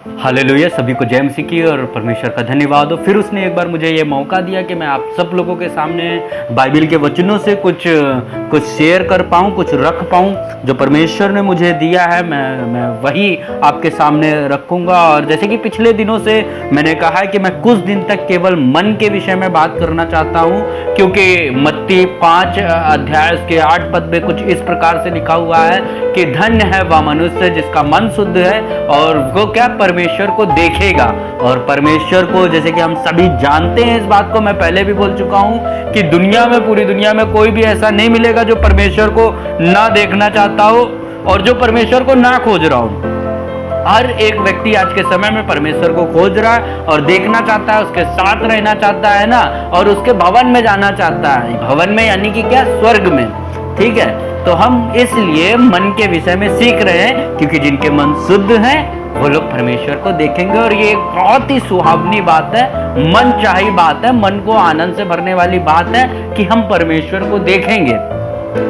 Hallelujah, सभी को जय मसीह की और परमेश्वर का धन्यवाद हो। फिर उसने एक बार मुझे ये मौका दिया कि मैं आप सब लोगों के सामने बाइबल के वचनों से कुछ शेयर कर पाऊँ, कुछ रख पाऊँ। जो परमेश्वर ने मुझे दिया है मैं वही आपके सामने रखूँगा। और जैसे कि पिछले दिनों से मैंने कहा है कि मैं कुछ दिन तक केवल मन के विषय में बात करना चाहता हूँ, क्योंकि मत्ती 5 अध्याय उसके 8 पद में कुछ इस प्रकार से लिखा हुआ है कि धन्य है वह मनुष्य जिसका मन शुद्ध है और वो क्या परमेश्वर को देखेगा। और परमेश्वर को, जैसे कि हम सभी जानते हैं, इस बात को मैं पहले भी बोल चुका हूं कि दुनिया में, पूरी दुनिया में कोई भी ऐसा नहीं मिलेगा जो परमेश्वर को ना देखना चाहता हो और जो परमेश्वर को ना खोज रहा हो। हर एक व्यक्ति आज के समय में परमेश्वर को खोज रहा है और देखना चाहता है, उसके साथ रहना चाहता है ना, और उसके भवन में जाना चाहता है। भवन में यानी कि क्या, स्वर्ग में। ठीक है, तो हम इसलिए मन के विषय में सीख रहे हैं, क्योंकि जिनके मन शुद्ध हैं वो लोग परमेश्वर को देखेंगे। और ये एक बहुत ही सुहावनी बात है, मन चाही बात है, मन को आनंद से भरने वाली बात है कि हम परमेश्वर को देखेंगे।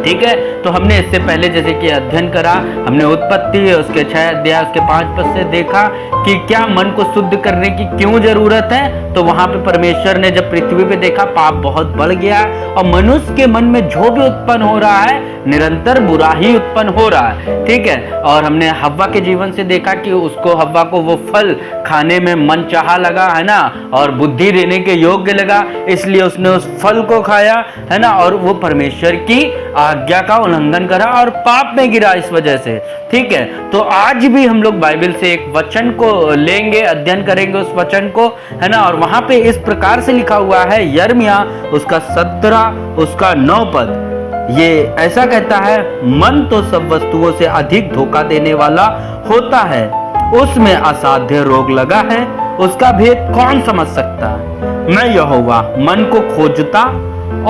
ठीक है, तो हमने इससे पहले जैसे कि अध्ययन करा, हमने उत्पत्ति उसके 6 अध्याय उसके 5 पद से देखा कि क्या मन को शुद्ध करने की क्यों जरूरत है। तो वहां पे परमेश्वर ने जब पृथ्वी पे देखा पाप बहुत बढ़ गया और मनुष्य के मन में जो भी उत्पन्न हो रहा है निरंतर बुरा ही उत्पन्न हो रहा है। ठीक है, और हमने हव्वा के जीवन से देखा कि उसको, हव्वा को वो फल खाने में मन चाहा लगा, है ना, और बुद्धि देने के योग्य लगा, इसलिए उसने उस फल को खाया, है ना, और वो परमेश्वर की आज्ञा का उल्लंघन करा और पाप में गिरा इस वजह से। ठीक है, तो आज भी हम लोग बाइबल से एक वचन को लेंगे, अध्ययन करेंगे उस वचन को, है ना। और वहां पे इस प्रकार से लिखा हुआ है, यिर्मयाह उसका 17 उसका 9 पद, ये ऐसा कहता है, मन तो सब वस्तुओं से अधिक धोखा देने वाला होता है, उसमें असाध्य रोग लगा है, उसका भेद कौन समझ सकता है। मैं यहोवा मन को खोजता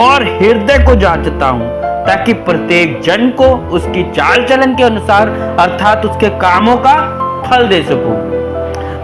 और हृदय को जांचता हूं, ताकि प्रत्येक जन को उसकी चाल चलन के अनुसार अर्थात उसके कामों का फल दे सकूं।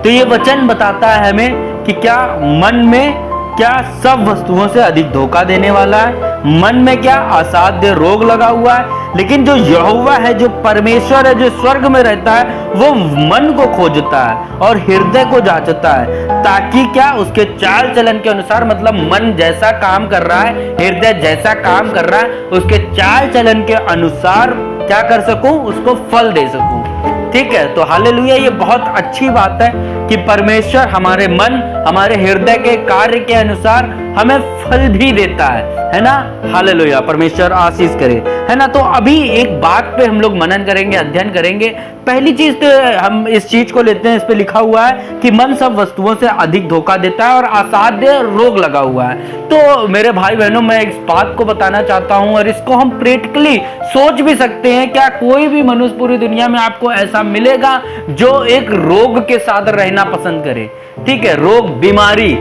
तो ये वचन बताता है हमें कि क्या मन में क्या सब वस्तुओं से अधिक धोखा देने वाला है, मन में क्या असाध्य रोग लगा हुआ है। लेकिन जो यहोवा है, जो परमेश्वर है, जो स्वर्ग में रहता है, वो मन को खोजता है और हृदय को जांचता है, ताकि क्या उसके चाल चलन के अनुसार, मतलब मन जैसा काम कर रहा है, हृदय जैसा काम कर रहा है, उसके चाल चलन के अनुसार क्या कर सकूं, उसको फल दे सकूं। ठीक है, तो हालेलुया, ये बहुत अच्छी बात है कि परमेश्वर हमारे मन, हमारे हृदय के कार्य के अनुसार हमें फल भी देता है ना। हालेलुया, परमेश्वर आशीष करे, है ना। तो अभी एक बात पे हम लोग मनन करेंगे, अध्ययन करेंगे। पहली चीज तो हम इस चीज को लेते हैं, इस पे लिखा हुआ है कि मन सब वस्तुओं से अधिक धोखा देता है और असाध्य रोग लगा हुआ है। तो मेरे भाई बहनों, मैं इस बात को बताना चाहता हूं और इसको हम प्रैक्टिकली सोच भी सकते हैं। क्या कोई भी मनुष्य पूरी दुनिया में आपको ऐसा मिलेगा जो एक रोग के साथ रहना पसंद करे। ठीक है, रोग, बीमारी,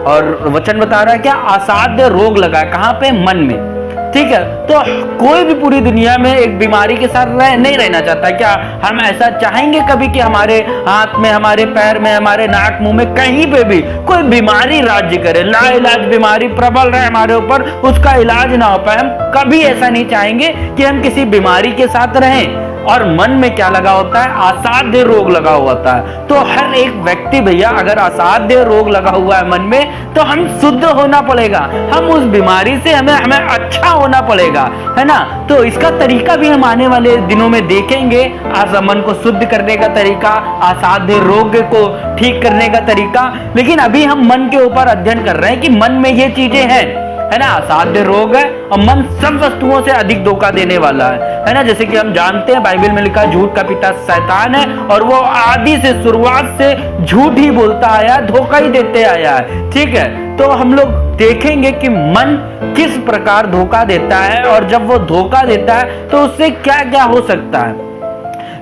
और वचन बता रहा है क्या, असाध्य रोग लगा है, कहां पे, मन में। ठीक है, तो कोई भी पूरी दुनिया में एक बीमारी के साथ नहीं रहना चाहता। क्या हम ऐसा चाहेंगे कभी कि हमारे हाथ में, हमारे पैर में, हमारे नाक मुंह में, कहीं पे भी कोई बीमारी राज्य करे, लाइलाज बीमारी प्रबल रहे हमारे ऊपर, उसका इलाज ना हो पाए? हम कभी ऐसा नहीं चाहेंगे कि हम किसी बीमारी के साथ रहें। और मन में क्या लगा होता है, असाध्य रोग लगा हुआ होता है। तो हर एक व्यक्ति भैया, अगर असाध्य रोग लगा हुआ है मन में, तो हम शुद्ध होना पड़ेगा, हम उस बीमारी से हमें अच्छा होना पड़ेगा, है ना। तो इसका तरीका भी हम आने वाले दिनों में देखेंगे, आज मन को शुद्ध करने का तरीका, असाध्य रोग को ठीक करने का तरीका। लेकिन अभी हम मन के ऊपर अध्ययन कर रहे हैं कि मन में ये चीजें हैं, है ना, असाध्य रोग है और मन सब वस्तुओं से अधिक धोखा देने वाला है ना। जैसे कि हम जानते हैं, बाइबल में लिखा, झूठ का पिता शैतान है और वो आदि से, शुरुआत से झूठ ही बोलता आया, धोखा ही देते आया है। ठीक है, तो हम लोग देखेंगे कि मन किस प्रकार धोखा देता है और जब वो धोखा देता है तो उससे क्या क्या हो सकता है।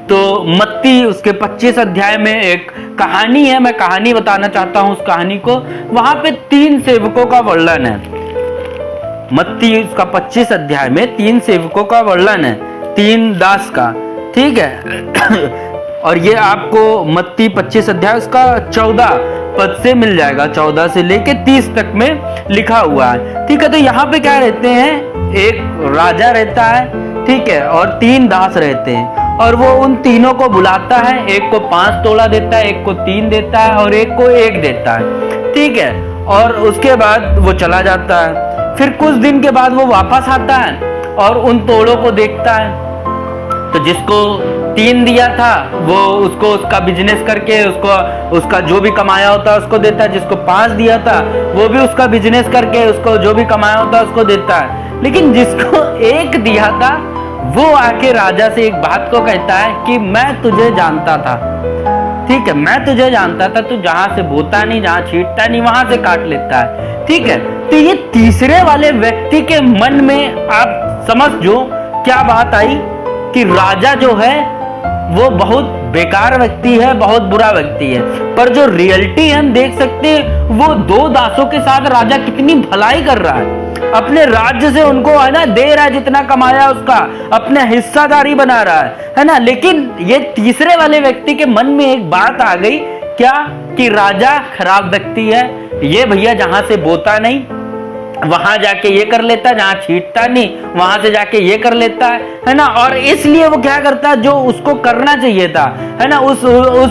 तो मत्ती उसके 25 अध्याय में एक कहानी है, मैं कहानी बताना चाहता हूं उस कहानी को। वहां पे 3 सेवकों का वर्णन है। मत्ती उसका 25 अध्याय में 3 सेवकों का वर्णन है, 3 दास का। ठीक है और ये आपको मत्ती 25 अध्याय उसका 14 पद से मिल जाएगा, 14 से लेके 30 तक में लिखा हुआ है। ठीक है, तो यहाँ पे क्या रहते हैं, एक राजा रहता है, ठीक है, और 3 दास रहते हैं। और वो उन तीनों को बुलाता है, एक को 5 तोला देता है, एक को 3 देता है और एक को 1 देता है, ठीक है। और उसके बाद वो चला जाता है। फिर कुछ दिन के बाद वो वापस आता है और उन तोड़ों को देखता है, तो जिसको 3 दिया था वो उसको उसका बिजनेस करके उसको उसका जो भी कमाया होता है उसको देता है, जिसको 5 दिया था वो भी उसका बिजनेस करके उसको जो भी कमाया होता है उसको देता है। लेकिन जिसको 1 दिया था वो आके राजा से एक बात को कहता है कि मैं तुझे जानता था, ठीक है, मैं तुझे जानता था, तू जहां से बोता नहीं, जहां छींटता नहीं वहां से काट लेता है, ठीक है। तो ये तीसरे वाले व्यक्ति के मन में आप समझ जो क्या बात आई कि राजा जो है वो बहुत बेकार व्यक्ति है, बहुत बुरा व्यक्ति है। पर जो रियलिटी हम देख सकते हैं वो 2 दासों के साथ राजा कितनी भलाई कर रहा है, अपने राज्य से उनको है ना दे रहा है, जितना कमाया उसका अपने हिस्सादारी बना रहा है ना। लेकिन ये तीसरे वाले व्यक्ति के मन में एक बात आ गई, क्या कि राजा खराब व्यक्ति है, ये भैया जहां से बोता नहीं वहां जाके ये कर लेता है, जहां छींटता नहीं वहां से जाके ये कर लेता है ना। और इसलिए वो क्या करता है, जो उसको करना चाहिए था है ना, उस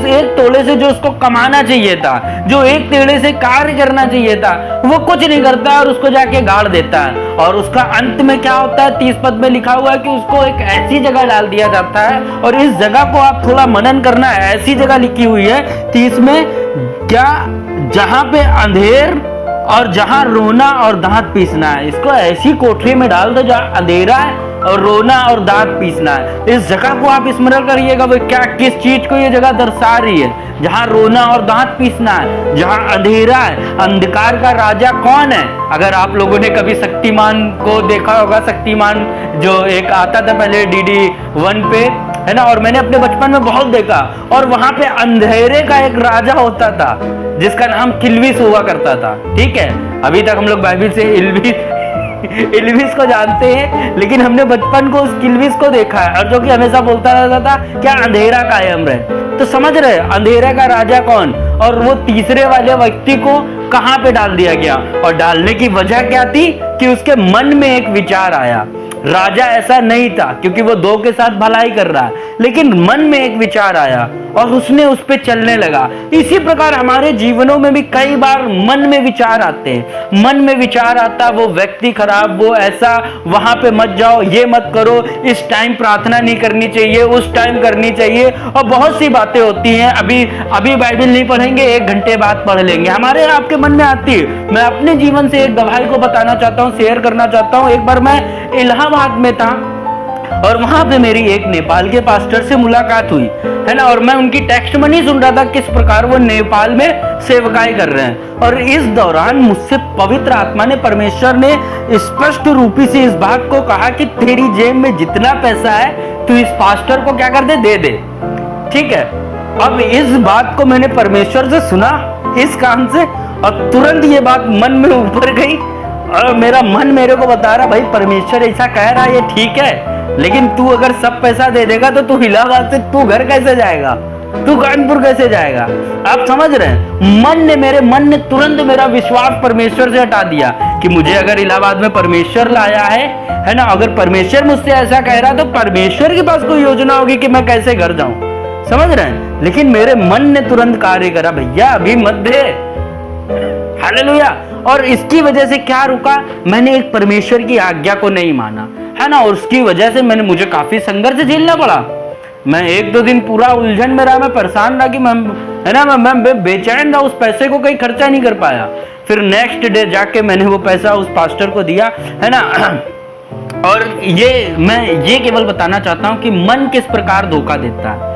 1 तोले से जो उसको कमाना चाहिए था, जो 1 तेड़े से कार्य करना चाहिए था, वो कुछ नहीं करता और उसको जाके गाड़ देता है। और उसका अंत में क्या होता है, 30 पद में लिखा हुआ है कि उसको एक ऐसी जगह डाल दिया जाता है, और इस जगह को आप थोड़ा मनन करना है, ऐसी जगह लिखी हुई है 30 में, क्या जहां पे अंधेर और जहां रोना और दांत पीसना है, इसको ऐसी कोठरी में डाल दो जहां अंधेरा है और रोना और दांत पीसना है। इस जगह को आप स्मरण करिएगा, वो क्या किस चीज को ये जगह दर्शा रही है, जहां रोना और दांत पीसना है, जहां अंधेरा है। अंधकार का राजा कौन है? अगर आप लोगों ने कभी शक्तिमान को देखा होगा, शक्तिमान जो एक आता था पहले DD 1 पे है ना, और मैंने अपने बचपन में बहुत देखा, और वहां पे अंधेरे का एक राजा होता था जिसका नाम किल्विस हुआ करता था, ठीक है। अभी तक हम लोग बाइबल से इल्विस को जानते हैं, लेकिन हमने बचपन को उस किल्विस को देखा है, और जो कि हमेशा बोलता रहता था क्या अंधेरा कायम रहे। तो समझ रहे अंधेरे का राजा कौन, और वो तीसरे वाले व्यक्ति को कहां पे डाल दिया गया, और डालने की वजह क्या थी कि उसके मन में एक विचार आया। राजा ऐसा नहीं था क्योंकि वो 2 के साथ भलाई कर रहा है, लेकिन मन में एक विचार आया और उसने उस पे चलने लगा। इसी प्रकार हमारे जीवनों में भी कई बार मन में विचार आते हैं, मन में विचार आता वो व्यक्ति खराब, वो ऐसा, वहां पे मत जाओ, ये मत करो, इस टाइम प्रार्थना नहीं करनी चाहिए, उस टाइम करनी चाहिए, और बहुत सी बातें होती हैं। अभी बाइबल नहीं पढ़ेंगे, 1 घंटे बाद पढ़ लेंगे, हमारे आपके मन में आती है। मैं अपने जीवन से एक गवाही को बताना चाहता हूँ, शेयर करना चाहता हूँ। एक बार मैं इलाहाबाद में था और वहां पे मेरी एक नेपाल के पास्टर से मुलाकात हुई है ना, और मैं उनकी टेस्टमनी सुन रहा था किस प्रकार वो नेपाल में सेवकाई कर रहे हैं। और इस दौरान मुझसे पवित्र आत्मा ने, परमेश्वर ने स्पष्ट रूपी से इस बात को कहा कि तेरी जेब में जितना पैसा है तू इस पास्टर को क्या कर दे दे, ठीक है। अब इस बात को मैंने परमेश्वर से सुना इस कान से, और तुरंत ये बात मन में ऊपर गई, और मेरा मन मेरे को बता रहा भाई परमेश्वर ऐसा कह रहा है ये ठीक है, लेकिन तू अगर सब पैसा दे देगा तो तू इलाहाबाद से तू घर कैसे जाएगा, तू कानपुर कैसे जाएगा। आप समझ रहे हैं, मेरे मन ने तुरंत मेरा विश्वास परमेश्वर से हटा दिया कि मुझे अगर इलाहाबाद में परमेश्वर लाया है ना, अगर परमेश्वर मुझसे ऐसा कह रहा तो परमेश्वर के पास कोई योजना होगी कि मैं कैसे घर जाऊं, समझ रहे हैं। लेकिन मेरे मन ने तुरंत कार्य करा, भैया अभी मत दे, हालेलुया। और इसकी वजह से क्या रुका, मैंने एक परमेश्वर की आज्ञा को नहीं माना है ना, और उसकी वजह से मुझे काफी संघर्ष झेलना पड़ा। मैं 1-2 दिन पूरा उलझन में रहा, मैं परेशान रहा कि मैं बेचैन रहा, उस पैसे को कहीं खर्चा नहीं कर पाया। फिर नेक्स्ट डे जाके मैंने वो पैसा उस पास्टर को दिया है ना। और मैं ये केवल बताना चाहता हूँ कि मन किस प्रकार धोखा देता है।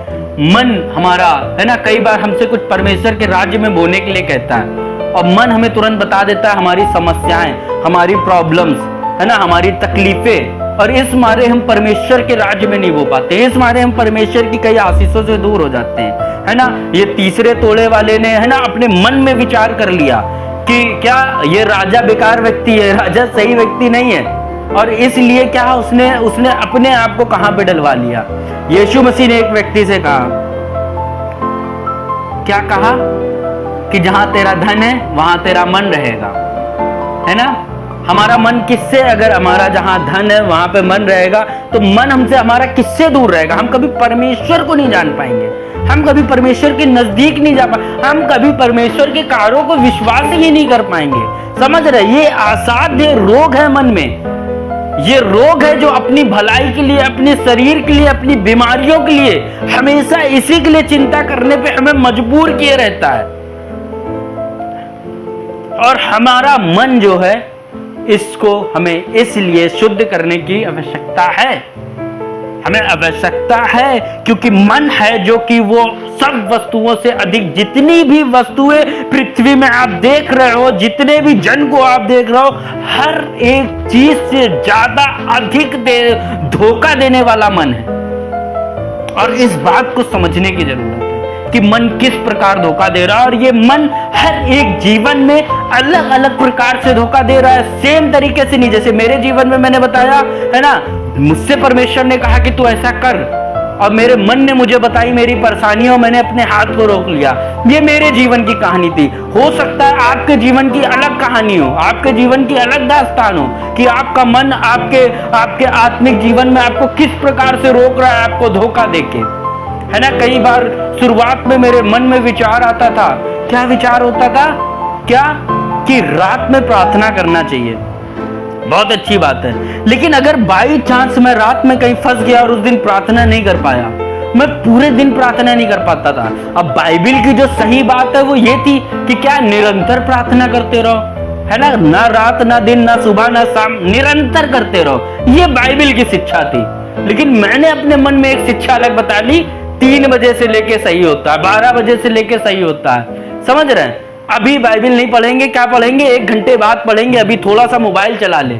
मन हमारा है ना, कई बार हमसे कुछ परमेश्वर के राज्य में बोने के लिए कहता है, और मन हमें तुरंत बता देता है हमारी समस्याएं, हमारी प्रॉब्लम्स है ना, हमारी तकलीफें, और इस मारे हम परमेश्वर के राज्य में नहीं हो पाते, इस मारे हम परमेश्वर की कई आशीषों से दूर हो जाते हैं है ना। ये तीसरे तोड़े वाले ने है ना अपने मन में विचार कर लिया कि क्या ये राजा बेकार व्यक्ति है, राजा सही व्यक्ति नहीं है, और इसलिए क्या उसने अपने आप को कहां पे डलवा लिया। यीशु मसीह ने एक व्यक्ति से कहा, क्या कहा कि जहां तेरा धन है वहां तेरा मन रहेगा, है ना। हमारा मन किससे, अगर हमारा जहां धन है वहां पे मन रहेगा तो मन हमसे हमारा किससे दूर रहेगा? हम कभी परमेश्वर को नहीं जान पाएंगे, हम कभी परमेश्वर के नजदीक नहीं जा पाएंगे, हम कभी परमेश्वर के कार्यों को विश्वास ही नहीं कर पाएंगे। समझ रहे? ये असाध्य रोग है मन में, ये रोग है जो अपनी भलाई के लिए, अपने शरीर के लिए, अपनी बीमारियों के लिए हमेशा इसी के लिए चिंता करने पे हमें मजबूर किए रहता है। और हमारा मन जो है इसको हमें इसलिए शुद्ध करने की आवश्यकता है, हमें आवश्यकता है, क्योंकि मन है जो कि वो सब वस्तुओं से अधिक, जितनी भी वस्तुएं पृथ्वी में आप देख रहे हो, जितने भी जन को आप देख रहे हो, हर एक चीज से ज्यादा अधिक धोखा देने वाला मन है। और इस बात को समझने की जरूरत है कि मन किस प्रकार धोखा दे रहा है, और ये मन हर एक जीवन में अलग अलग प्रकार से धोखा दे रहा है। सेम तरीके से नहीं, जैसे मेरे जीवन में मैंने बताया है ना, मुझसे परमेश्वर ने कहा कि तू ऐसा कर, और मेरे मन ने मुझे बताई मेरी परेशानियों, मैंने अपने हाथ को रोक लिया। ये मेरे जीवन की कहानी थी। हो सकता है आपके जीवन की अलग कहानी हो, आपके जीवन की अलग दास्तान हो कि आपका मन आपके आत्मिक जीवन में आपको किस प्रकार से रोक रहा है, आपको धोखा देके, है ना। कई बार शुरुआत में मेरे मन में विचार आता था, क्या विचार होता था? क्या कि रात में प्रार्थना करना चाहिए, बहुत अच्छी बात है, लेकिन अगर बाई चांस मैं रात में कहीं फंस गया और उस दिन प्रार्थना नहीं कर पाया, मैं पूरे दिन प्रार्थना नहीं कर पाता था। अब बाइबिल की जो सही बात है वो ये थी कि क्या निरंतर प्रार्थना करते रहो, है ना रात ना दिन ना सुबह ना शाम, निरंतर करते रहो, ये बाइबिल की शिक्षा थी। लेकिन मैंने अपने मन में एक शिक्षा अलग बता ली, 3 बजे से लेके सही होता है, 12 बजे से लेके सही होता है। समझ रहे हैं? अभी बाइबिल नहीं पढ़ेंगे, क्या पढ़ेंगे? 1 घंटे बाद पढ़ेंगे, अभी थोड़ा सा मोबाइल चला ले,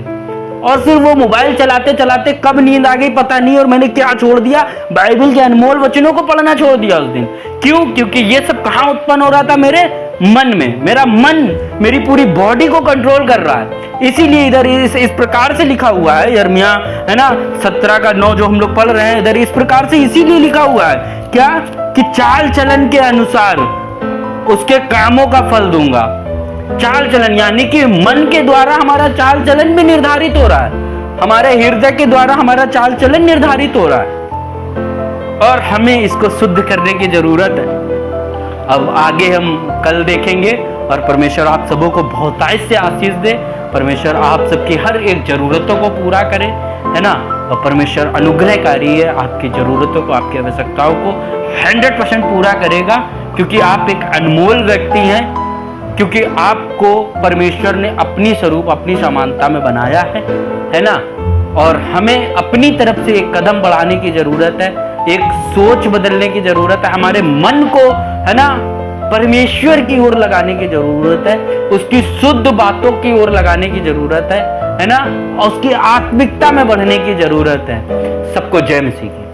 और फिर वो मोबाइल चलाते चलाते कब नींद आ गई पता नहीं, और मैंने क्या छोड़ दिया? बाइबिल के अनमोल वचनों को पढ़ना छोड़ दिया उस दिन। क्यों? क्योंकि ये सब कहां उत्पन्न हो रहा था? मेरे मन में। मेरा मन मेरी पूरी बॉडी को कंट्रोल कर रहा है, इसीलिए इधर इस प्रकार से लिखा हुआ है, यिर्मयाह है ना 17 का 9 जो हम लोग पढ़ रहे हैं, इधर इस प्रकार से इसीलिए लिखा हुआ है क्या कि चाल चलन के अनुसार उसके कामों का फल दूंगा। चाल चलन यानी कि मन के द्वारा हमारा चाल चलन भी निर्धारित हो रहा है, हमारे हृदय के द्वारा हमारा चाल चलन निर्धारित हो रहा है, और हमें इसको शुद्ध करने की जरूरत है। अब आगे हम कल देखेंगे, और परमेश्वर आप सबों को बहुतायत से आशीष दे, परमेश्वर आप सबकी हर एक जरूरतों को पूरा करे, है ना। और परमेश्वर अनुग्रहकारी है, आपकी जरूरतों को, आपकी आवश्यकताओं को 100% पूरा करेगा, क्योंकि आप एक अनमोल व्यक्ति हैं, क्योंकि आपको परमेश्वर ने अपनी स्वरूप अपनी समानता में बनाया है ना। और हमें अपनी तरफ से एक कदम बढ़ाने की जरूरत है, एक सोच बदलने की जरूरत है, हमारे मन को है ना परमेश्वर की ओर लगाने की जरूरत है, उसकी शुद्ध बातों की ओर लगाने की जरूरत है ना, और उसकी आत्मिकता में बढ़ने की जरूरत है। सबको जय मसीह की।